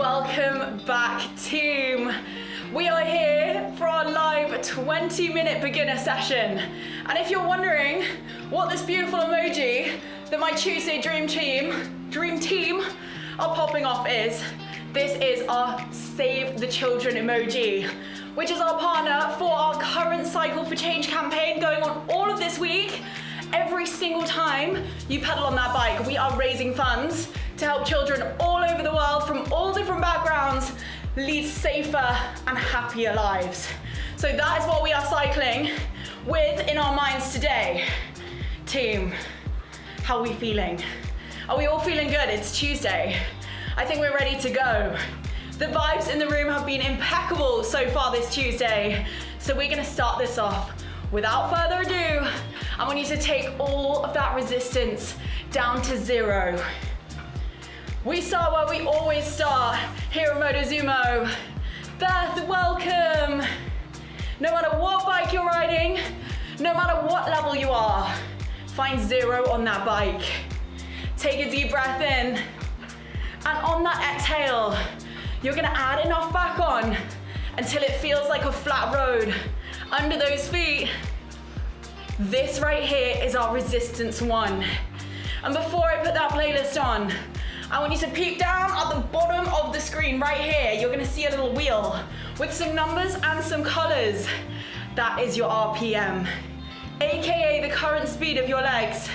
Welcome back, team. We are here for our live 20-minute beginner session. And if you're wondering what this beautiful emoji that my Tuesday dream team are popping off is, this is our Save the Children emoji, which is our partner for our current Cycle for Change campaign going on all of this week. Every single time you pedal on that bike, we are raising funds to help children all over the world from all different backgrounds lead safer and happier lives. So that is what we are cycling with in our minds today. Team, how are we feeling? Are we all feeling good? It's Tuesday. I think we're ready to go. The vibes in the room have been impeccable so far this Tuesday. So we're gonna start this off. Without further ado, I want you to take all of that resistance down to zero. We start where we always start here at Motosumo. Beth, welcome. No matter what bike you're riding, no matter what level you are, find zero on that bike. Take a deep breath in, and on that exhale, you're gonna add enough back on until it feels like a flat road under those feet. This right here is our resistance one. And before I put that playlist on, I want you to peek down at the bottom of the screen right here. You're gonna see a little wheel with some numbers and some colors. That is your RPM, AKA the current speed of your legs.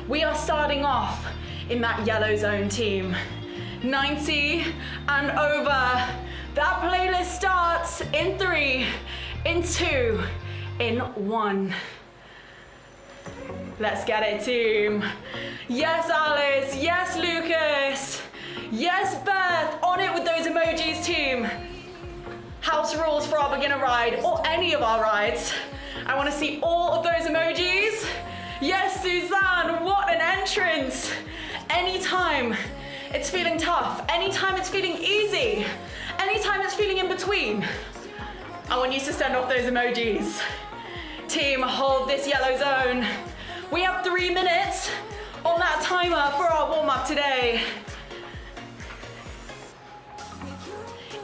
We are starting off in that yellow zone, team. 90 and over. That playlist starts in 3, in 2, in 1. Let's get it, team. Yes, Alice. Yes, Lucas. Yes, Beth. On it with those emojis, team. House rules for our beginner ride, or any of our rides. I want to see all of those emojis. Yes, Suzanne. What an entrance. Anytime it's feeling tough, anytime it's feeling easy, anytime it's feeling in between, I want you to send off those emojis. Team, hold this yellow zone. We have 3 minutes on that timer for our warm-up today.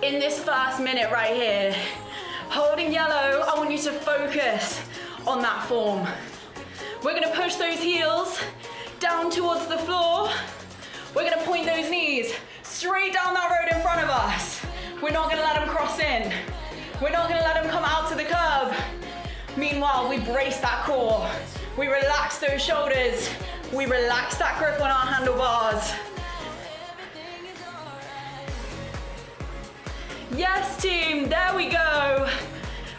In this first minute right here, holding yellow, I want you to focus on that form. We're gonna push those heels down towards the floor. We're gonna point those knees straight down that road in front of us. We're not gonna let them cross in. We're not gonna let them come out to the curb. Meanwhile, we brace that core. We relax those shoulders. We relax that grip on our handlebars. Yes, team, there we go.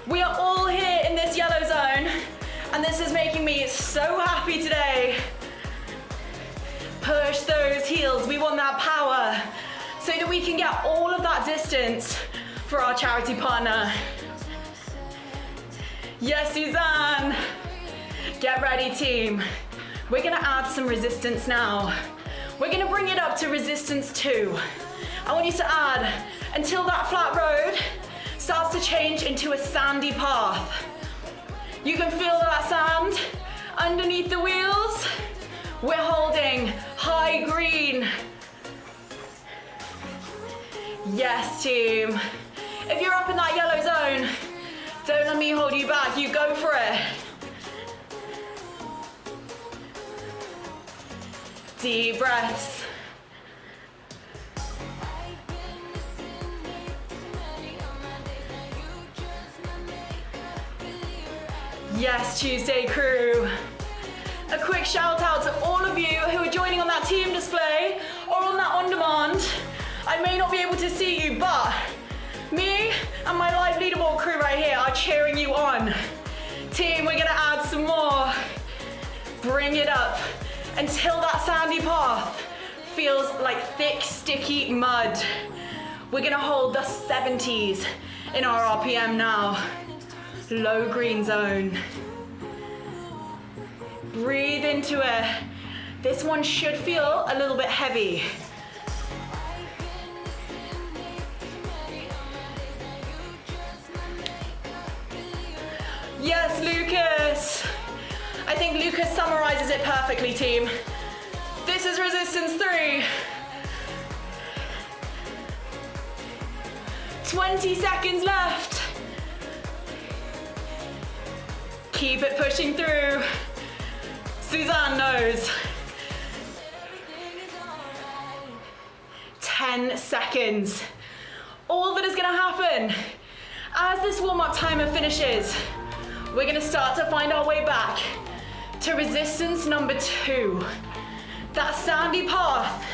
We are all here in this yellow zone, and this is making me so happy today. Push those heels. We want that power so that we can get all of that distance for our charity partner. Yes, Suzanne. Get ready, team. We're gonna add some resistance now. We're gonna bring it up to resistance 2. I want you to add until that flat road starts to change into a sandy path. You can feel that sand underneath the wheels. We're holding high green. Yes, team. If you're up in that yellow zone, don't let me hold you back. You go for it. Deep breaths. Yes, Tuesday crew. A quick shout out to all of you who are joining on that team display or on that on demand. I may not be able to see you, but me and my live leaderboard crew right here are cheering you on. Team, we're gonna add some more. Bring it up until that sandy path feels like thick, sticky mud. We're gonna hold the 70s in our RPM now. Low green zone. Breathe into it. This one should feel a little bit heavy. Yes, Lucas. I think Lucas summarizes it perfectly, team. This is resistance 3. 20 seconds left. Keep it pushing through. Suzanne knows. 10 seconds. All that is gonna happen as this warm-up timer finishes, we're gonna start to find our way back to resistance number 2. That sandy path,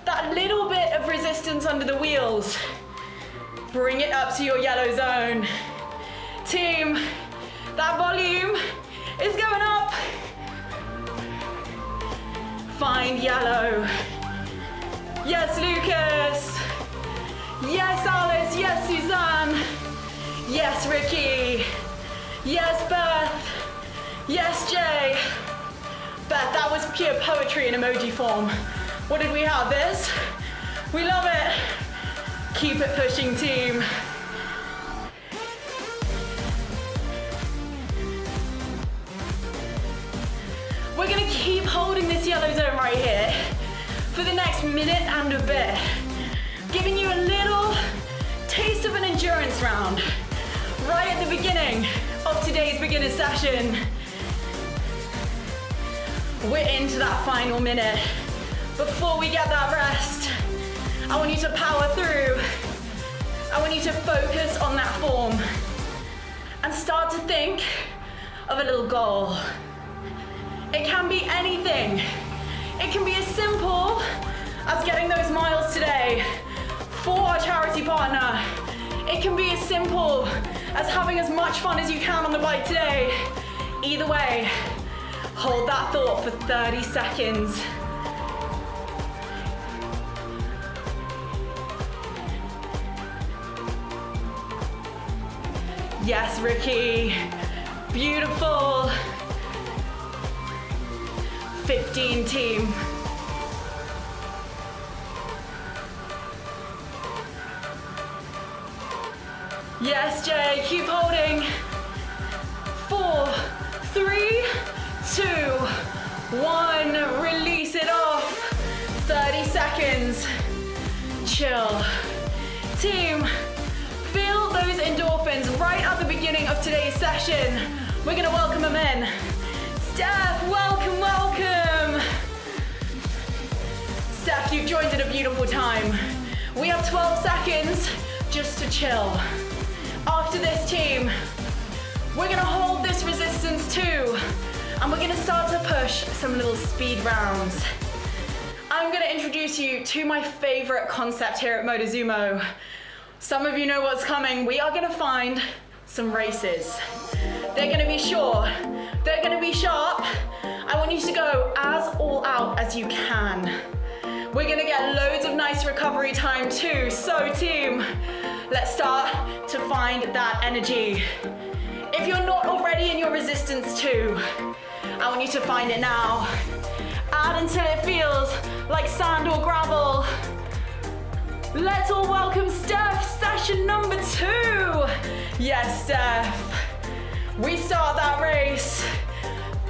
that little bit of resistance under the wheels. Bring it up to your yellow zone. Team, that volume is going up. Find yellow. Yes, Lucas. Yes, Alice. Yes, Suzanne. Yes, Ricky. Yes, Beth. Yes, Jay. Beth, that was pure poetry in emoji form. What did we have? This? We love it. Keep it pushing, team. We're gonna keep holding this yellow zone right here for the next minute and a bit, giving you a little taste of an endurance round right at the beginning of today's beginner session. We're into that final minute. Before we get that rest, I want you to power through. I want you to focus on that form and start to think of a little goal. It can be anything. It can be as simple as getting those miles today for our charity partner. It can be as simple as having as much fun as you can on the bike today. Either way, hold that thought for 30 seconds. Yes, Ricky. Beautiful. 15, team. Yes, Jay, keep holding. 4, 3, 2, 1. Release it off. 30 seconds. Chill. Team, feel those endorphins right at the beginning of today's session. We're gonna welcome them in. Steph, welcome, welcome. Steph, you've joined at a beautiful time. We have 12 seconds just to chill. After this, team, we're gonna hold this resistance too, and we're gonna start to push some little speed rounds. I'm gonna introduce you to my favorite concept here at Motosumo. Some of you know what's coming. We are gonna find some races. They're gonna be short, they're gonna be sharp. I want you to go as all out as you can. We're gonna get loads of nice recovery time too. So team, let's start to find that energy. If you're not already in your resistance too, I want you to find it now. Add until it feels like sand or gravel. Let's all welcome Steph, session number 2. Yes, Steph. We start that race.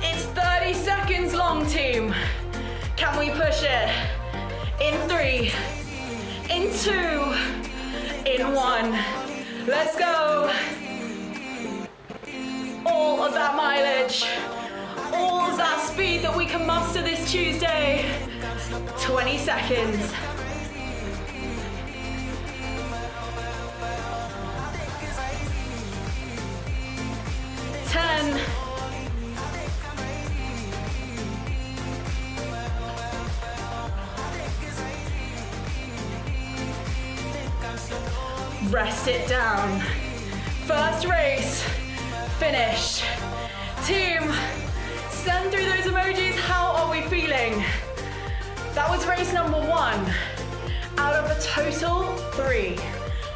It's 30 seconds long, team. Can we push it? In 3, in 2, in 1. Let's go. All of that mileage, all of that speed that we can muster this Tuesday. 20 seconds. 10. Rest it down. First race finished. Team, send through those emojis. How are we feeling? That was race number 1 out of a total 3.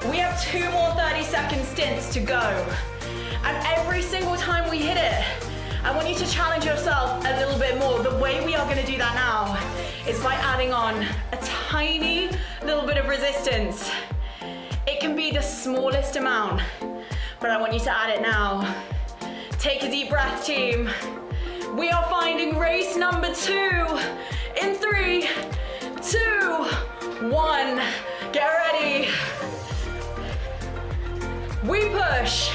We have 2 more 30-second stints to go. And every single time we hit it, I want you to challenge yourself a little bit more. The way we are gonna do that now is by adding on a tiny little bit of resistance. It can be the smallest amount, but I want you to add it now. Take a deep breath, team. We are finding race number 2 in 3, 2, 1. Get ready. push.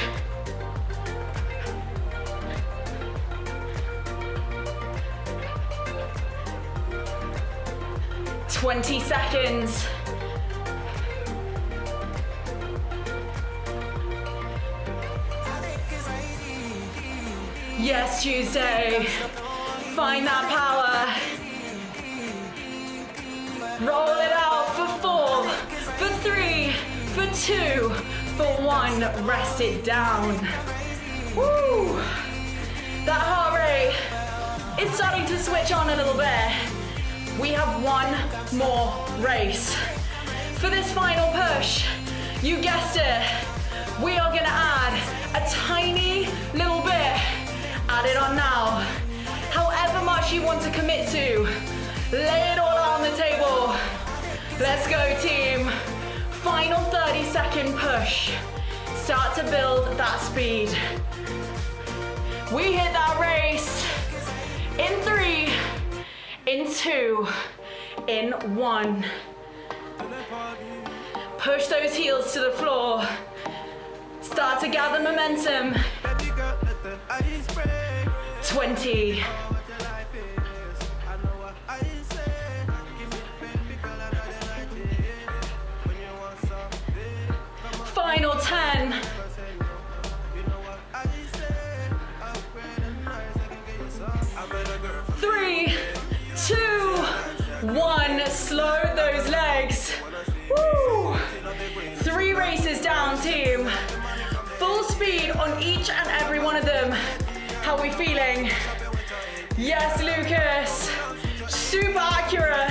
20 seconds. Yes, Tuesday. Find that power. Roll it out for 4, for 3, for 2, for 1. Rest it down. Woo! That heart rate is starting to switch on a little bit. We have one more race. For this final push, you guessed it, we are gonna add a tiny little bit. Add it on now. However much you want to commit to, lay it all out on the table. Let's go, team. Final 30-second push. Start to build that speed. We hit that race in 3, in 2, in 1. Push those heels to the floor. Start to gather momentum. 20. Final 10. 3, 2, 1. Slow those legs. Woo! 3 races down, team. Full speed on each and every one of them. How are we feeling? Yes, Lucas. Super accurate.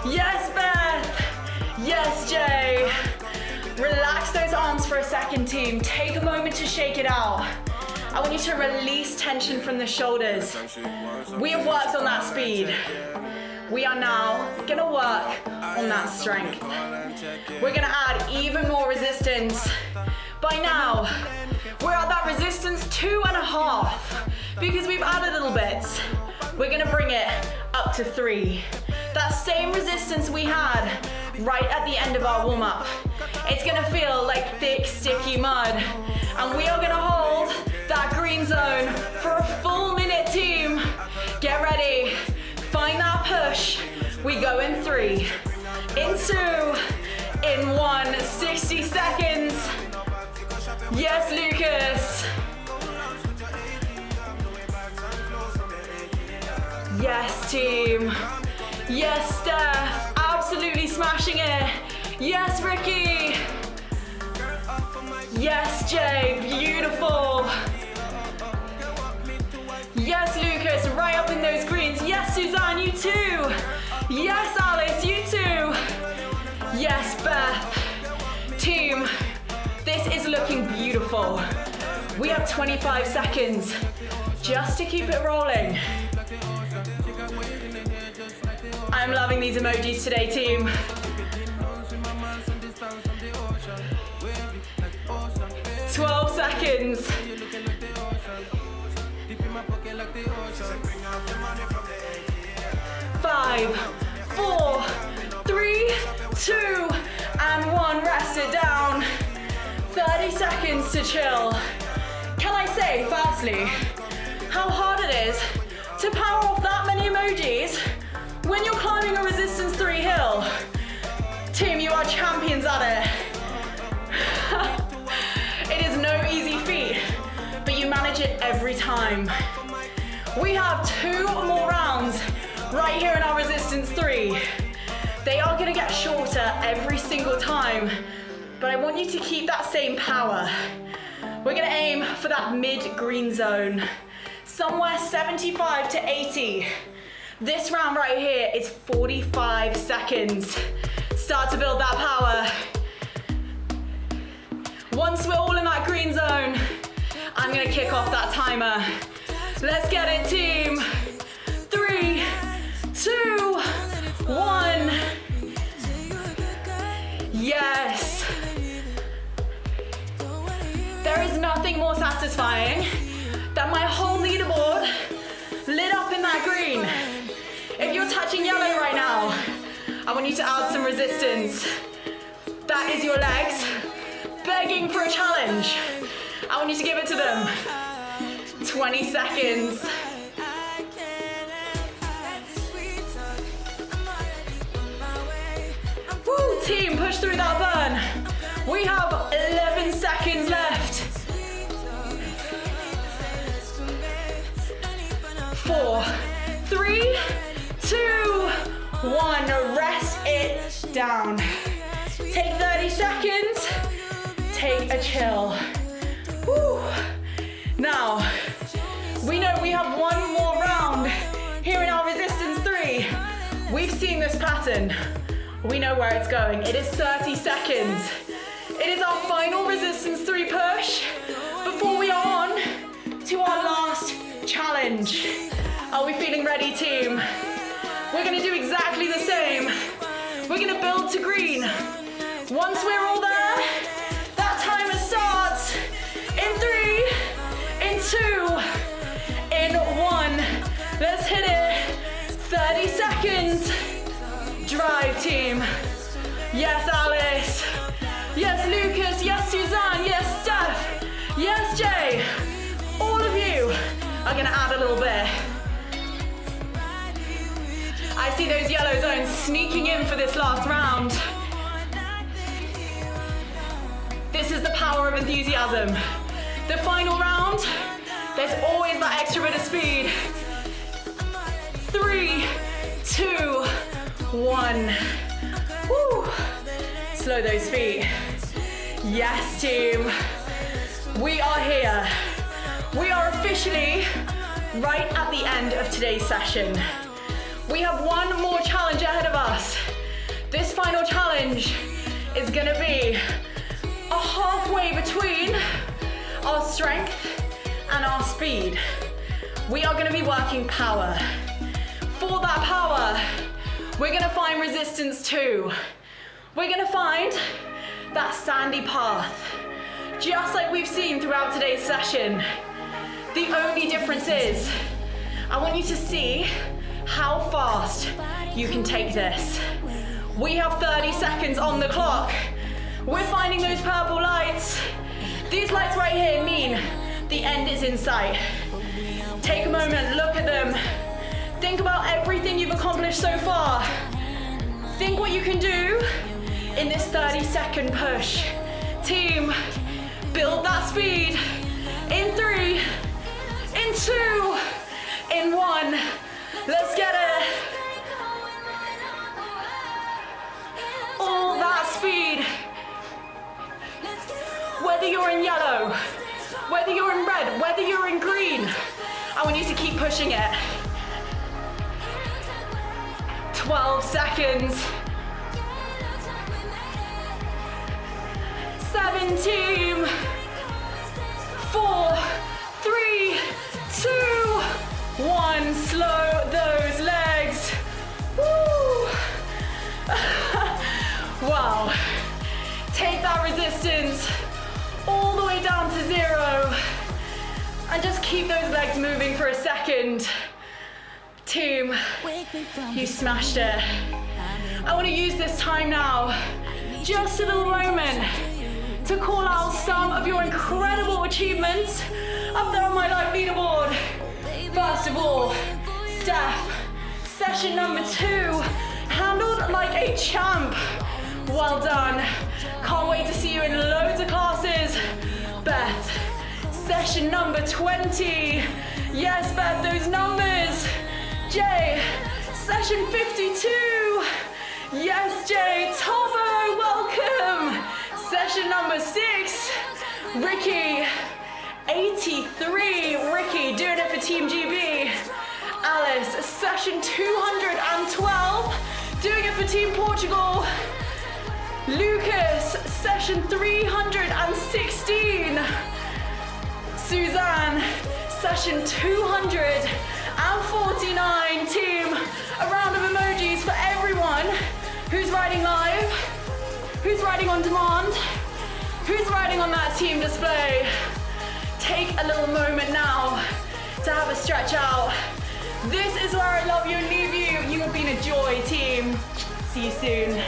Yes, Beth. Yes, Jay. Relax those arms for a second, team. Take a moment to shake it out. I want you to release tension from the shoulders. We have worked on that speed. We are now gonna work on that strength. We're gonna add even more resistance. By now, we're at that resistance 2.5 because we've added little bits. We're gonna bring it up to 3. That same resistance we had right at the end of our warm-up. It's gonna feel like thick, sticky mud. And we are gonna hold that green zone for a full minute, team. Get ready. Find that push. We go in 3, in 2, in 1. 60 seconds. Yes, Lucas. Yes, team. Yes, Steph. Absolutely smashing it. Yes, Ricky. Yes, Jay. Beautiful. Yes, Lucas. Right up in those greens. Yes, Suzanne. You too. Yes, Alice. You too. Yes, Beth. Team, this is looking beautiful. We have 25 seconds just to keep it rolling. I'm loving these emojis today, team. "12 seconds. 5, 4, 3, 2, and 1. Rest it down. 30 seconds to chill. Can I say, firstly, how hard it is to power off that many emojis when you're climbing a resistance 3 hill? Team, you are champions at it. It is no easy feat, but you manage it every time. We have 2 more rounds right here in our resistance 3. They are gonna get shorter every single time, but I want you to keep that same power. We're gonna aim for that mid-green zone, somewhere 75 to 80. This round right here is 45 seconds. Start to build that power. Once we're all in that green zone, I'm gonna kick off that timer. Let's get it, team. 3, 2, 1. Yes. There is nothing more satisfying than my whole leaderboard lit up in that green. If you're touching yellow right now, I want you to add some resistance. That is your legs begging for a challenge. I want you to give it to them. 20 seconds. Woo, team, push through that burn. We have 11 seconds left. 4, 3, 2, 1. Rest it down. Take 30 seconds. Take a chill. Woo. Now, we know we have one more round here in our resistance 3. We've seen this pattern. We know where it's going. It is 30 seconds. It is our final resistance 3 push before we are on to our last challenge. Are we feeling ready, team? We're gonna do exactly the same. We're gonna build to green. Once we're all there, that timer starts in 3, in 2, in 1. Let's hit it. 30 seconds. Drive, team. Yes, Alice. Yes, Lucas. Yes, Suzanne. Yes, Steph. Yes, Jay. All of you are gonna add a little bit. I see those yellow zones sneaking in for this last round. This is the power of enthusiasm. The final round, there's always that extra bit of speed. 3, 2, 1. Woo. Slow those feet. Yes, team. We are here. We are officially right at the end of today's session. We have one more challenge ahead of us. This final challenge is gonna be a halfway between our strength and our speed. We are gonna be working power. For that power, we're gonna find resistance 2. We're gonna find that sandy path, just like we've seen throughout today's session. The only difference is, I want you to see how fast you can take this. We have 30 seconds on the clock. We're finding those purple lights. These lights right here mean the end is in sight. Take a moment, look at them. Think about everything you've accomplished so far. Think what you can do in this 30-second push. Team, build that speed. In 3, in 2, in 1. Let's get it. All that speed. Whether you're in yellow, whether you're in red, whether you're in green, I want you to keep pushing it. 12 seconds. 17. 4, 3, 2, 1. Slow those legs. Woo. Wow. Take that resistance all the way down to 0. And just keep those legs moving for a second. Team, you smashed it. I want to use this time now, just a little moment, to call out some of your incredible achievements up there on my live leaderboard. First of all, Steph, session number 2, handled like a champ. Well done. Can't wait to see you in loads of classes. Beth, session number 20. Yes, Beth, those numbers. Jay, session 52. Yes, Jay. Tomo, welcome. Session number 6. Ricky, 83. Ricky, doing it for Team GB. Alice, session 212. Doing it for Team Portugal. Lucas, session 316. Suzanne, session 249. Team, a round of emojis for everyone who's riding live, who's riding on demand, who's riding on that team display. Take a little moment now to have a stretch out. This is where I love you and leave you. You have been a joy, team. See you soon.